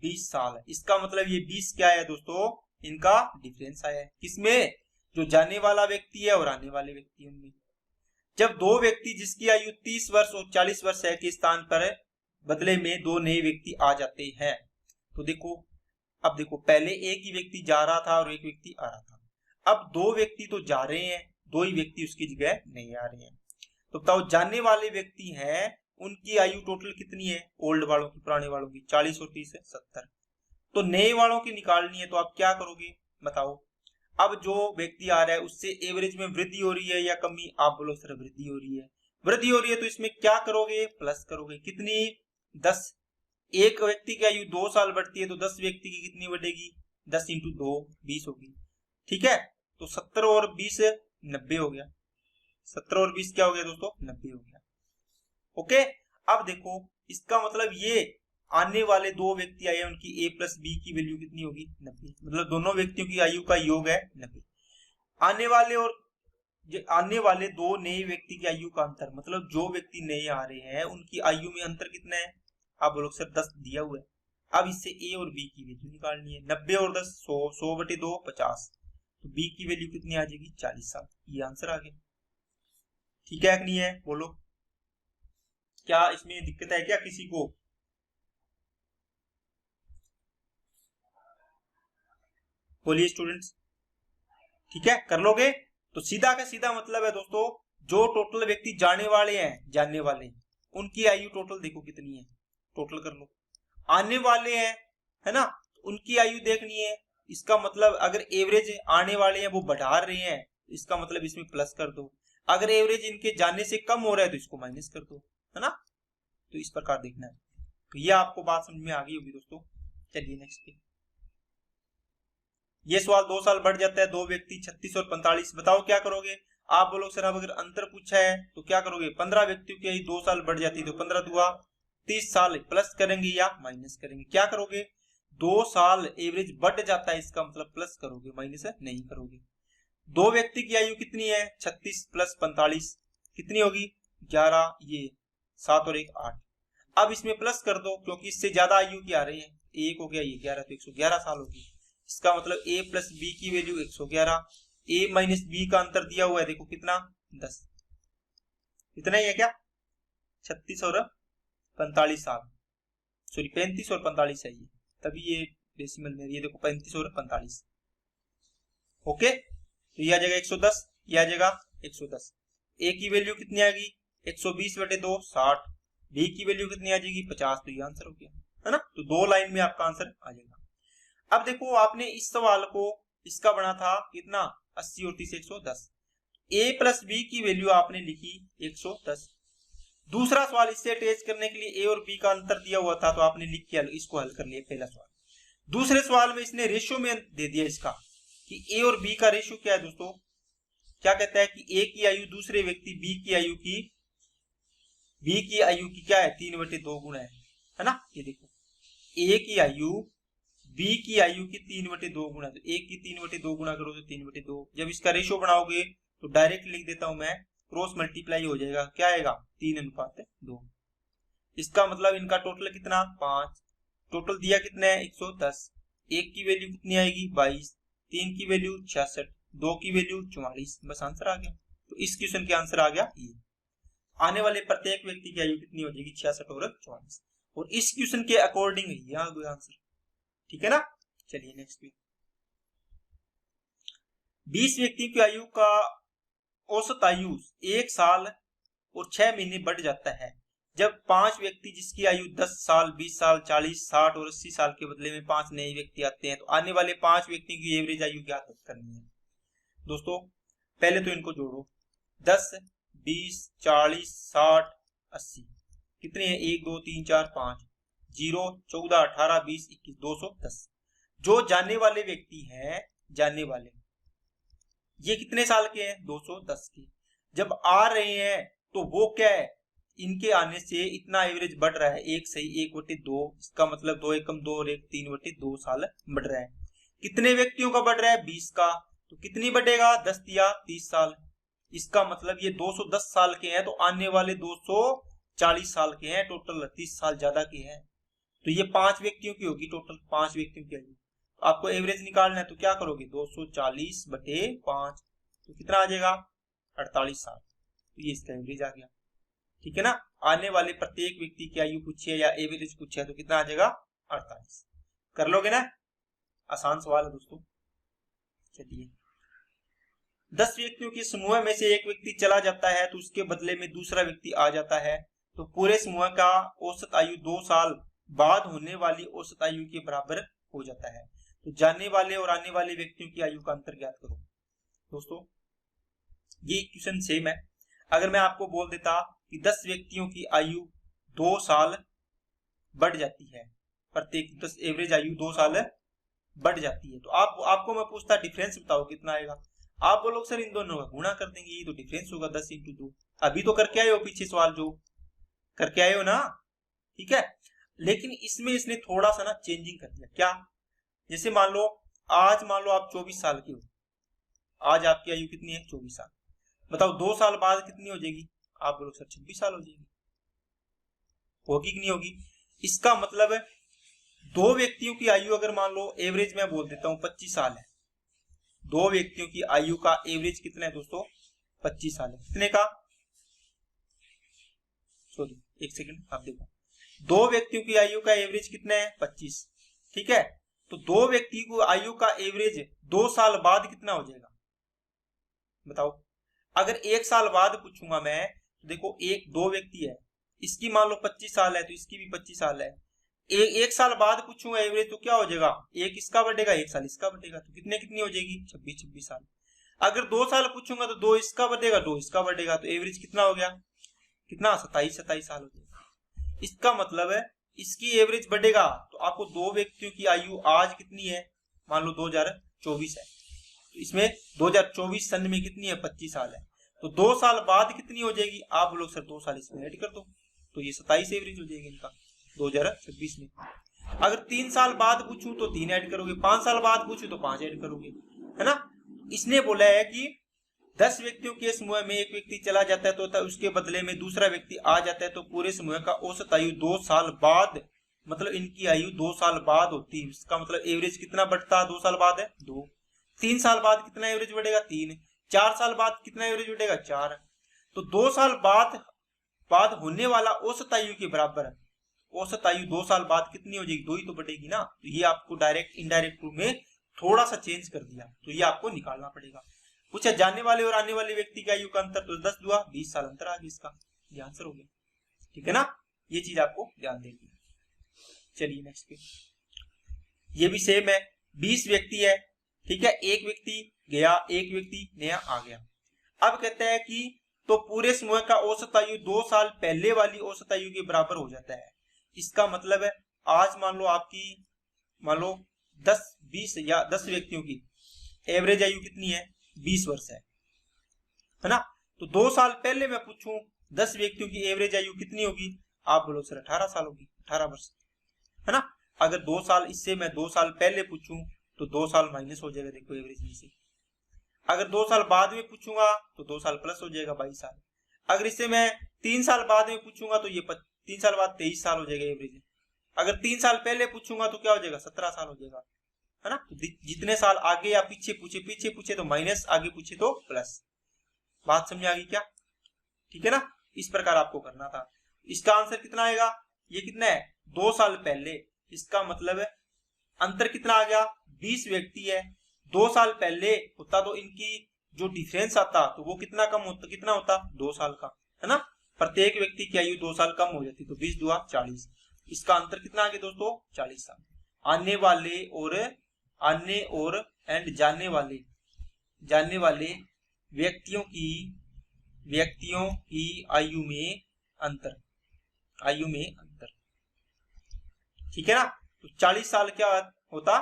Speaker 1: 20 साल है, इसका मतलब ये 20 क्या है दोस्तों, इनका डिफरेंस आया है। किसमें, जो जाने वाला व्यक्ति है और आने वाले व्यक्ति उनमें। जब दो व्यक्ति जिसकी आयु 30 वर्ष और 40 वर्ष है के स्थान पर बदले में 2 नए व्यक्ति आ जाते हैं, तो देखो अब देखो पहले एक ही व्यक्ति जा रहा था और एक व्यक्ति आ रहा था, अब 2 व्यक्ति तो जा रहे हैं, 2 ही व्यक्ति उसकी जगह नहीं आ रहे हैं। तो बताओ जाने वाले व्यक्ति हैं उनकी आयु टोटल कितनी है, ओल्ड वालों की, पुराने वालों की 40 और 30 है 70, तो नए वालों की निकालनी है। तो आप क्या करोगे बताओ, अब जो व्यक्ति आ रहा है उससे एवरेज में वृद्धि हो रही है या कमी, आप बोलो सर वृद्धि हो रही है। वृद्धि हो रही है तो इसमें क्या करोगे, प्लस करोगे, कितनी 10। एक व्यक्ति की आयु 2 साल बढ़ती है तो 10 व्यक्ति की कितनी बढ़ेगी, 10 इंटू 2 20 होगी। ठीक है, तो 70 और 20 90 हो गया, 70 और 20 क्या हो गया दोस्तों, 90 हो गया। ओके, अब देखो इसका मतलब ये आने वाले 2 व्यक्ति आए उनकी a प्लस बी की वैल्यू कितनी होगी, 90, मतलब दोनों व्यक्तियों की आयु का योग है 90। आने वाले 2 नए व्यक्ति की आयु का अंतर, मतलब जो व्यक्ति नए आ रहे हैं उनकी आयु में अंतर कितना है, आप बोलो सर 10 दिया हुआ है। अब इससे a और b की वैल्यू निकालनी है, 90 और 10 100, 100 बटे 2 50, तो b की वैल्यू कितनी आ जाएगी 40 साल। ये आंसर आ गया। ठीक है कि नहीं है, बोलो क्या इसमें दिक्कत है क्या किसी को, बोलिए स्टूडेंट्स। ठीक है, कर लोगे। तो सीधा का सीधा मतलब है दोस्तों, जो टोटल व्यक्ति जाने वाले हैं, जानने वाले उनकी आयु टोटल देखो कितनी है, टोटल कर लो। आने वाले हैं, है ना, उनकी आयु देखनी है। इसका मतलब अगर एवरेज आने वाले हैं वो बढ़ा रहे हैं इसका मतलब इसमें प्लस कर दो। अगर एवरेज इनके जाने से कम हो रहा है तो इसको माइनस कर दो, है ना। तो इस प्रकार देखना है। तो ये आपको बात समझ में आ गई होगी दोस्तों। चलिए नेक्स्ट पे। ये सवाल 2 साल बढ़ जाता है, 2 व्यक्ति 36 और 45, बताओ क्या करोगे। आप बोलो सर अब अगर अंतर पूछा है तो क्या करोगे, 15 व्यक्तियों की 2 साल बढ़ जाती है तो 15 दुआ 30 साल, प्लस करेंगे या माइनस करेंगे। क्या करोगे, 2 साल एवरेज बढ़ जाता है, इसका मतलब प्लस करोगे, माइनस नहीं करोगे। 2 व्यक्ति की आयु कितनी है, 36 प्लस 45 कितनी होगी, 11, ये 7 और 1 8। अब इसमें प्लस कर दो क्योंकि इससे ज्यादा आयु की आ रही है, 1 हो गया ये 11 तो 111 साल होगी। इसका मतलब a प्लस बी की वैल्यू 111, a माइनस बी का अंतर दिया हुआ है, देखो कितना 10, इतना ही है क्या, 36 और 45 साल, सॉरी 35 और 45 है ये, तभी ये डेसिमल में, ये देखो 35 और 45। ओके, तो ये आ जाएगा 110, ये आ जाएगा 110। a की वैल्यू कितनी आएगी, 120/2 60, b की वैल्यू कितनी आ जाएगी 50, तो ये आंसर हो गया, है ना। तो 2 लाइन में आपका आंसर आ जाएगा। अब देखो आपने इस सवाल को, इसका बना था कितना 80 और 30 110, a प्लस बी की वैल्यू आपने लिखी 110। दूसरा सवाल इससे अटैच करने के लिए a और b का अंतर दिया हुआ था तो आपने लिख के इसको हल कर लिया पहला सवाल। दूसरे सवाल में इसने रेशियो में दे दिया इसका कि a और b का रेशियो क्या है दोस्तों, क्या कहता है कि a की आयु दूसरे व्यक्ति b की आयु की क्या है 3/2 गुना है ना। ये देखो a की आयु b की आयु की 3/2 गुना, तो 1 की 3/2 गुना करो तो 3/2। जब इसका रेशियो बनाओगे तो डायरेक्ट लिख देता हूं मैं, क्रॉस मल्टीप्लाई हो जाएगा, क्या आएगा 3:2। इसका मतलब इनका टोटल कितना 5, टोटल दिया कितना है 110। 1 की वैल्यू कितनी आएगी 22, 3 की वैल्यू 66, 2 की वैल्यू 44, बस आंसर आ गया। तो इस क्वेश्चन के आंसर आ गया ये। आने वाले प्रत्येक व्यक्ति की आयु कितनी हो जाएगी 66 और 44, और इस क्वेश्चन के अकॉर्डिंग ये आ गया आंसर, ठीक है ना। चलिए नेक्स्ट पे। 20 व्यक्ति की आयु का औसत आयु 1 साल और 6 महीने बढ़ जाता है जब 5 व्यक्ति जिसकी आयु 10 साल 20 साल 40 60 और 80 साल के बदले में 5 नए व्यक्ति आते हैं, तो आने वाले 5 व्यक्तियों की एवरेज आयु ज्ञात करनी है। दोस्तों पहले तो इनको जोड़ो, 10 20 40 60 80 कितने हैं 1 2 3 4 5, 0 14 18 20 21 210। जो जाने वाले व्यक्ति हैं, जाने वाले ये कितने साल के हैं 210 के, जब आ रहे हैं तो वो क्या है, इनके आने से इतना एवरेज बढ़ रहा है, 1 सही 1/2, इसका मतलब 2 एकम 2 और 1 3/2 साल बढ़ रहा है। कितने व्यक्तियों का बढ़ रहा है 20 का, तो कितनी बढ़ेगा 10 या 30 साल, इसका मतलब ये 210 साल के हैं तो आने वाले 240 साल के हैं, टोटल 30 साल ज्यादा के हैं। तो ये 5 व्यक्तियों की होगी, टोटल 5 व्यक्तियों की आयु। आपको एवरेज निकालना है तो क्या करोगे 240/5, तो कितना आ जाएगा 48 साल, तो ये इसका एवरेज आ गया, ठीक है ना। आने वाले प्रत्येक व्यक्ति की आयु पूछी है या एवरेज पूछी है तो कितना आ जाएगा 48, कर लोगे ना, आसान सवाल है दोस्तों। चलिए 10 व्यक्तियों के समूह में से एक व्यक्ति चला जाता है तो उसके बदले में दूसरा व्यक्ति आ जाता है, तो पूरे समूह का औसत आयु 2 साल बाद होने वाली औसत आयु के बराबर हो जाता है। तो जाने वाले और आने वाले व्यक्तियों की आयु का अंतर ज्ञात करो। दोस्तों ये क्वेश्चन सेम है, अगर मैं आपको बोल देता कि 10 व्यक्तियों की आयु 2 साल बढ़ जाती है, प्रत्येक 10 एवरेज आयु 2 साल बढ़ जाती है, तो आपको मैं पूछता डिफरेंस बताओ कितना आएगा, आप बोलो सर इन दोनों का गुणा कर देंगे, ये तो डिफरेंस होगा 10 × 2। अभी तो करके आए हो पीछे सवाल जो करके आए हो ना, ठीक है। लेकिन इसमें इसने थोड़ा सा ना चेंजिंग कर दिया, क्या, जैसे मान लो आज मान लो आप 24 साल के हो, आज आपकी आयु कितनी है 24 साल, बताओ 2 साल बाद कितनी हो जाएगी, आप बोलो सर 26 साल हो जाएगी, होगी कि नहीं होगी। इसका मतलब है 2 व्यक्तियों की आयु अगर मान लो एवरेज मैं बोल देता हूं 25 साल है, 2 व्यक्तियों की आयु का एवरेज कितना है दोस्तों 25 साल है, कितने का, सॉरी एक सेकंड आप देखो, 2 व्यक्तियों की आयु का एवरेज कितना है 25, ठीक है। तो 2 व्यक्ति को आयु का एवरेज 2 साल बाद कितना हो जाएगा बताओ। अगर 1 साल बाद पूछूंगा मैं, तो देखो 2 व्यक्ति है, इसकी मान लो 25 साल है तो इसकी भी 25 साल है, 1 साल बाद पूछूंगा एवरेज तो क्या हो जाएगा, 1 इसका बढ़ेगा 1 साल इसका बढ़ेगा, तो कितनी हो जाएगी 26 साल। अगर 2 साल पूछूंगा तो 2 इसका बढ़ेगा 2 इसका बढ़ेगा, तो एवरेज कितना हो गया, कितना 27 साल हो जाएगा। इसका मतलब है इसकी एवरेज बढ़ेगा तो आपको दो व्यक्तियों की आयु आज कितनी है, मान लो 2024 है, तो इसमें 2024 सन में कितनी है, 25 साल है, तो 2 साल बाद कितनी हो जाएगी, आप लोग सर 2 साल इसमें ऐड कर दो, तो ये 27 एवरेज हो जाएगी इनका 2026 में। अगर 3 साल बाद पूछूं तो 3 ऐड करोगे, 5 साल बाद पूछूं तो 5 ऐड करोगे, है ना। इसने बोला है कि 10 व्यक्तियों के समूह में एक व्यक्ति चला जाता है तो उसके बदले में दूसरा व्यक्ति आ जाता है, तो पूरे समूह का औसत आयु 2 साल बाद, मतलब इनकी आयु 2 साल बाद होती है। इसका मतलब एवरेज कितना बढ़ता है 2 साल बाद है 2, 3 साल बाद कितना एवरेज बढ़ेगा 3, 4 साल बाद कितना एवरेज बढ़ेगा 4, तो 2 साल बाद होने वाला औसत आयु के बराबर है। औसत आयु 2 साल बाद कितनी हो जाएगी, 2 ही तो बढ़ेगी ना, तो ये आपको डायरेक्ट इनडायरेक्ट रूप में थोड़ा सा चेंज कर दिया, तो ये आपको निकालना पड़ेगा। पूछा जाने वाले और आने वाले व्यक्ति का आयु का अंतर, तो 10 दुआ 20 साल अंतर आ गया, इसका ये आंसर हो गया, ठीक है ना, ये चीज आपको ध्यान देनी है। चलिए नेक्स्ट पे, ये भी सेम है, 20 व्यक्ति है, ठीक है, एक व्यक्ति गया एक व्यक्ति नया आ गया। अब कहता है कि तो पूरे समूह का औसत आयु 2 साल पहले वाली औसत आयु के बराबर हो जाता है। इसका मतलब है आज मान लो आपकी, मान लो 10 20 या 10 व्यक्तियों की एवरेज आयु कितनी है, 20 वर्ष है ना, तो 2 साल पहले मैं पूछूं 10 व्यक्तियों की एवरेज आयु कितनी होगी, आप बोलो सर 18 साल होगी, 18 वर्ष, है ना। अगर 2 साल इससे मैं 2 साल पहले पूछूं तो 2 साल माइनस हो जाएगा, देखो एवरेज में से। अगर 2 साल बाद में पूछूंगा तो 2 साल प्लस हो जाएगा 22 साल। अगर इससे मैं 3 साल बाद में पूछूंगा तो ये 3 साल बाद 23 साल हो जाएगा एवरेज। अगर 3 साल पहले पूछूंगा तो क्या हो जाएगा 17 साल हो जाएगा, है ना। तो जितने साल आगे या पीछे पूछे तो माइनस, आगे पूछे तो प्लस। बात समझ आ गई क्या, ठीक है ना, इस प्रकार आपको करना था। इसका आंसर कितना आएगा, ये कितना है 2 साल पहले, इसका मतलब है अंतर कितना आ गया, 20 व्यक्ति है, 2 साल पहले होता तो इनकी जो डिफरेंस आता तो वो कितना कम होता, कितना होता 2 साल का, है ना। प्रत्येक व्यक्ति की आयु 2 साल कम हो जाती, तो 20 दुआ 40, इसका अंतर कितना आ गया दोस्तों 40 साल। आने और एंड जाने वाले व्यक्तियों की आयु में अंतर, ठीक है ना। तो 40 साल क्या होता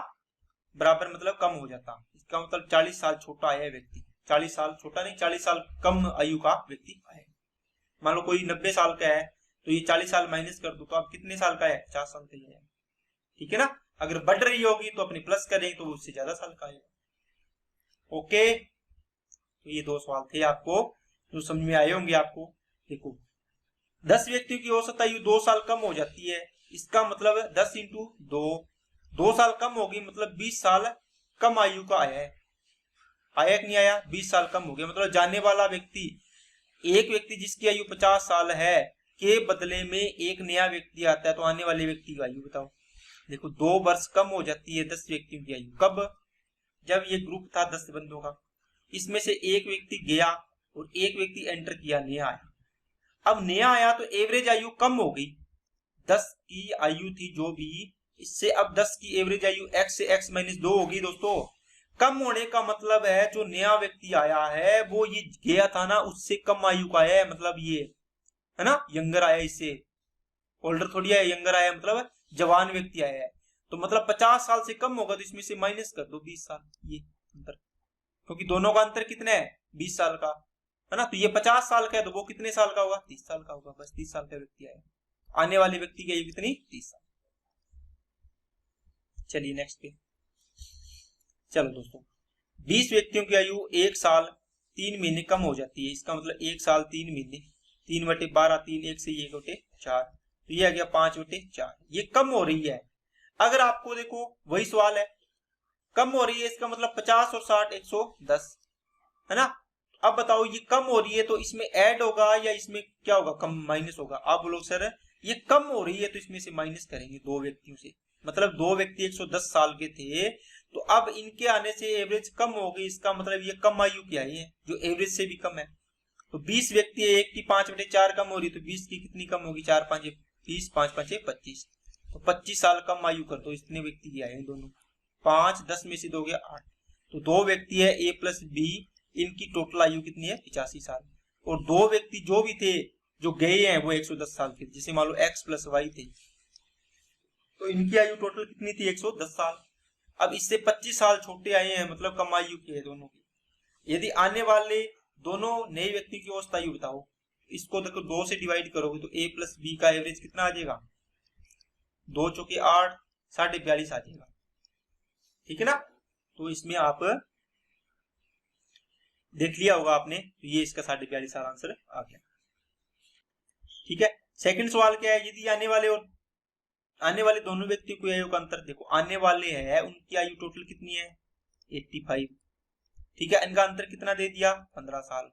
Speaker 1: बराबर, मतलब कम हो जाता, इसका मतलब 40 साल छोटा आया है व्यक्ति, 40 साल छोटा नहीं, 40 साल कम आयु का व्यक्ति आया। मान लो कोई 90 साल का है तो ये 40 साल माइनस कर दो तो अब कितने साल का है 50 साल का है, ठीक है ना। अगर बढ़ रही होगी तो अपनी प्लस करेंगे तो उससे ज्यादा साल का आएगा। ओके, तो ये 2 सवाल थे आपको जो समझ में आए होंगे आपको। देखो 10 व्यक्तियों की औसत आयु 2 साल कम हो जाती है, इसका मतलब 10 इंटू 2 साल कम होगी, मतलब 20 साल कम आयु का आया है, आया कि नहीं आया, 20 साल कम हो गया। मतलब जाने वाला व्यक्ति, एक व्यक्ति जिसकी आयु 50 साल है के बदले में एक नया व्यक्ति आता है, तो आने वाले व्यक्ति की आयु बताओ। देखो 2 वर्ष कम हो जाती है 10 व्यक्तियों की आयु, कब, जब ये ग्रुप था 10 बंदों का, इसमें से एक व्यक्ति गया और एक व्यक्ति एंटर किया, नया आया। अब नया आया तो एवरेज आयु कम हो गई, 10 की आयु थी जो भी, इससे अब 10 की एवरेज आयु x से x माइनस 2 होगी दोस्तों। कम होने का मतलब है जो नया व्यक्ति आया है वो ये गया था ना उससे कम आयु का है, मतलब ये है ना यंगर आया, इससे ओल्डर थोड़ी आया, यंगर आया मतलब जवान व्यक्ति आया है, तो मतलब 50 साल से कम होगा तो इसमें से माइनस कर दो 20 साल, ये अंतर, क्योंकि दोनों का अंतर कितना है 20 साल का, है ना। तो ये 50 साल का है तो वो कितने साल का होगा 30 साल का होगा, बस 30 साल का व्यक्ति आया, आने वाले व्यक्ति की आयु कितनी 30 साल। चलिए नेक्स्ट पे, चलो दोस्तों 20 व्यक्तियों की आयु 1 साल 3 महीने कम हो जाती है, इसका मतलब 1 साल 3 महीने, 3/12, 3 1 से 1/4, तो ये आ गया 5/4, ये कम हो रही है। अगर आपको देखो वही सवाल है, कम हो रही है इसका मतलब 50 और 60 110, है ना। अब बताओ ये कम हो रही है तो इसमें ऐड होगा या इसमें क्या होगा, कम माइनस होगा। आप बोलो सर ये कम हो रही है तो इसमें से माइनस करेंगे 2 व्यक्तियों से, मतलब 2 व्यक्ति 110 साल के थे तो अब इनके आने से एवरेज कम हो गई, इसका मतलब ये कम आयु की आई है जो एवरेज से भी कम है। तो 20 व्यक्ति है, एक की 5/4 कम हो रही, तो 20 की कितनी कम होगी 4 5 20, 5 5 25, तो 25 साल कम आयु कर दो, इतने व्यक्ति की आए दोनों, 5 10 में से 2 गया 8, तो 2 व्यक्ति है a प्लस बी इनकी टोटल आयु कितनी है 85 साल। और दो व्यक्ति जो भी थे जो गए हैं वो 110 साल के, जैसे मान लो x + y थे, तो इनकी आयु टोटल कितनी थी 110 साल। अब इससे 25 साल छोटे आए हैं, मतलब कम आयु के हैं दोनों की। यदि आने वाले दोनों नए व्यक्ति की औसत आयु बताओ, इसको देखो 2 से डिवाइड करोगे तो a + b का एवरेज कितना आ जाएगा, 2 चौके 8, 42.5 आ जाएगा। ठीक है ना, तो इसमें आप देख लिया होगा आपने, तो ये इसका 42.5 आंसर आ गया। ठीक है, सेकंड सवाल क्या है, यदि आने वाले दोनों व्यक्तियों की आयु का अंतर देखो, आने वाले हैं उनकी आयु टोटल कितनी है 85। ठीक है, इनका अंतर कितना दे दिया 15 साल।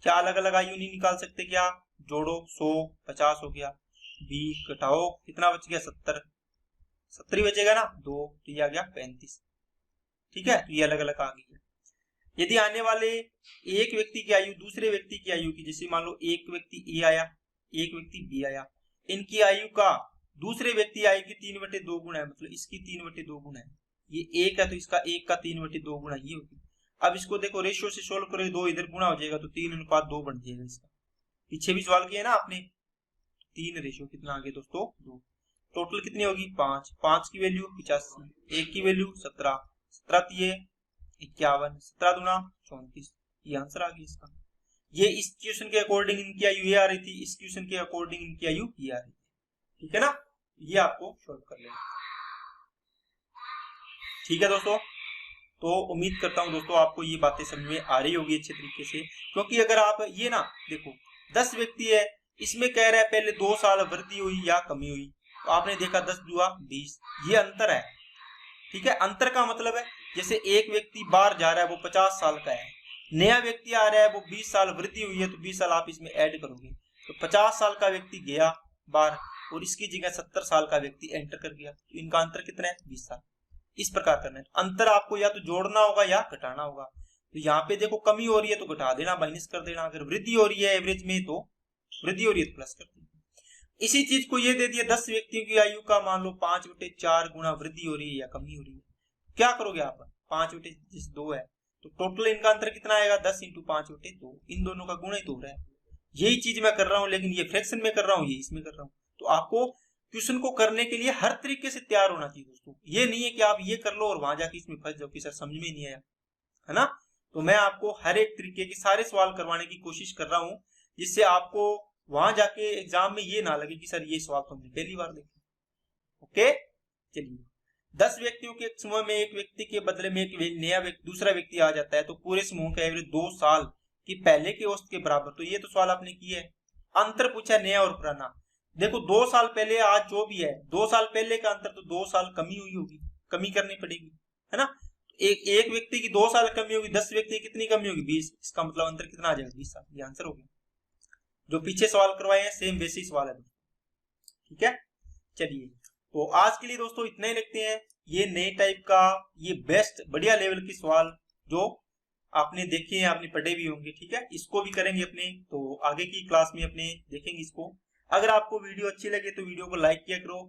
Speaker 1: क्या अलग अलग आयु नहीं निकाल सकते क्या, जोड़ो 100 50 हो गया, 20 घटाओ कितना बच गया 70 ही बचेगा ना, 2 तो ये आ गया 35। ठीक है, तो ये अलग अलग आ गई है। यदि आने वाले एक व्यक्ति की आयु दूसरे व्यक्ति की आयु की, जैसे मान लो एक व्यक्ति ए आया, एक व्यक्ति बी आया, इनकी आयु का दूसरे व्यक्ति आयु की 3/2 गुना है, मतलब इसकी 3/2 गुना है। ये एक है तो इसका 1 का 3/2 गुना ये होगी। अब इसको देखो रेशियो से सोल्व करोगे, 2 इधर गुना हो जाएगा तो 3:2 बन जाएगा इसका। पीछे भी सवाल किया ना आपने, 3 रेशियो कितना आ गया दोस्तों 2। टोटल कितनी होगी 5, 5 की वैल्यू 85, 1 की वैल्यू 17, 17 तिये 51, 17 दूना 34, ये आंसर आ गया इसका। ये इस क्वेश्चन के अकॉर्डिंग इनकी आयु ये आ रही थी, इस क्वेश्चन के अकॉर्डिंग इनकी आयु ये आ रही थी। ठीक है ना, ये आपको सॉल्व कर लेना। ठीक है दोस्तों, तो उम्मीद करता हूं दोस्तों आपको ये बातें समझ में आ रही होगी अच्छे तरीके से, क्योंकि अगर आप ये ना देखो 10 व्यक्ति है, इसमें कह रहा है पहले 2 साल वृद्धि हुई या कमी हुई, तो आपने देखा 10 दुआ 20, ये अंतर है। ठीक है, अंतर का मतलब है जैसे एक व्यक्ति बाहर जा रहा है वो 50 साल का है, नया व्यक्ति आ रहा है वो 20 साल वृद्धि हुई है, तो 20 साल आप इसमें ऐड करोगे तो 50 साल का व्यक्ति गया बाहर और इसकी जगह 70 साल का व्यक्ति एंटर कर गया, तो इनका अंतर कितना है 20 साल। इस प्रकार करना है, अंतर आपको या तो जोड़ना होगा या घटाना होगा। तो यहाँ पे देखो कमी हो रही है तो घटा देना, माइनस कर देना, अगर वृद्धि हो रही है एवरेज में तो वृद्धि हो रही है तो प्लस कर देना। इसी चीज को ये दे दिया 10 व्यक्तियों की आयु का मान लो 5/4 गुना वृद्धि हो रही है या कमी हो रही है, क्या करोगे आप 5/2 है तो टोटल इनका अंतर कितना आएगा 10 × 5/2, इन दोनों का गुणा ही तो हो रहा है। यही चीज मैं कर रहा हूं, लेकिन ये फ्रैक्शन में कर रहा हूं, ये इसमें कर रहा हूं। तो आपको क्वेश्चन को करने के लिए हर तरीके से तैयार होना चाहिए दोस्तों, ये नहीं है कि आप ये कर लो और वहां जाके इसमें फंस जाओ कि सर समझ में नहीं आया, है ना। तो मैं आपको हर एक तरीके के सारे सवाल करवाने की कोशिश कर रहा हूं, जिससे आपको वहां जाके एग्जाम में ये ना लगे कि सर ये सवाल तो हमने पहली बार देखा। ओके, चलिए 10 व्यक्तियों के समूह में एक व्यक्ति के बदले में एक नया दूसरा व्यक्ति आ जाता है, तो पूरे समूह का एवरेज 2 साल की पहले के औसत के बराबर। तो ये तो सवाल आपने किया है, अंतर पूछा नया और पुराना। देखो 2 साल पहले आज जो भी है 2 साल पहले का अंतर, तो 2 साल कमी हुई होगी, कमी करनी पड़ेगी, है ना। एक व्यक्ति की 2 साल कमी होगी, 10 व्यक्ति की कितनी कमी होगी 20, इसका मतलब अंतर कितना आ जाएगा 20 साल, ये आंसर हो गया। जो पीछे सवाल करवाए हैं सेम वैसे ही सवाल है। ठीक है, चलिए तो आज के लिए दोस्तों इतना ही रखते हैं। ये नए टाइप का ये बेस्ट बढ़िया लेवल के सवाल जो आपने देखे हैं, आपने पढ़े भी होंगे। ठीक है, इसको भी करेंगे अपने, तो आगे की क्लास में अपने देखेंगे इसको। अगर आपको वीडियो अच्छी लगे तो वीडियो को लाइक किया करो,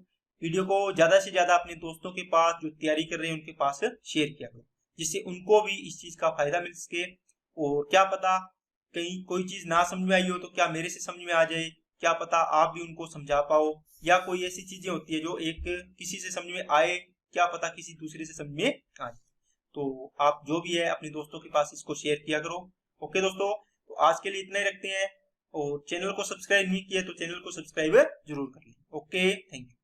Speaker 1: वीडियो को ज्यादा से ज्यादा अपने दोस्तों के पास जो तैयारी कर रहे हैं उनके पास शेयर किया करो, जिससे उनको भी इस चीज का फायदा मिल सके। और क्या पता कहीं कोई चीज ना समझ में आई हो तो क्या मेरे से समझ में आ जाए, क्या पता आप भी उनको समझा पाओ, या कोई ऐसी चीजें होती है जो एक किसी से समझ में आए, क्या पता किसी दूसरे से समझ में आ जाए। तो आप जो भी है अपने दोस्तों के पास इसको शेयर किया करो। ओके दोस्तों, तो आज के लिए इतना ही रखते हैं, और चैनल को सब्सक्राइब नहीं किया तो चैनल को सब्सक्राइब जरूर कर लें। Okay, thank you.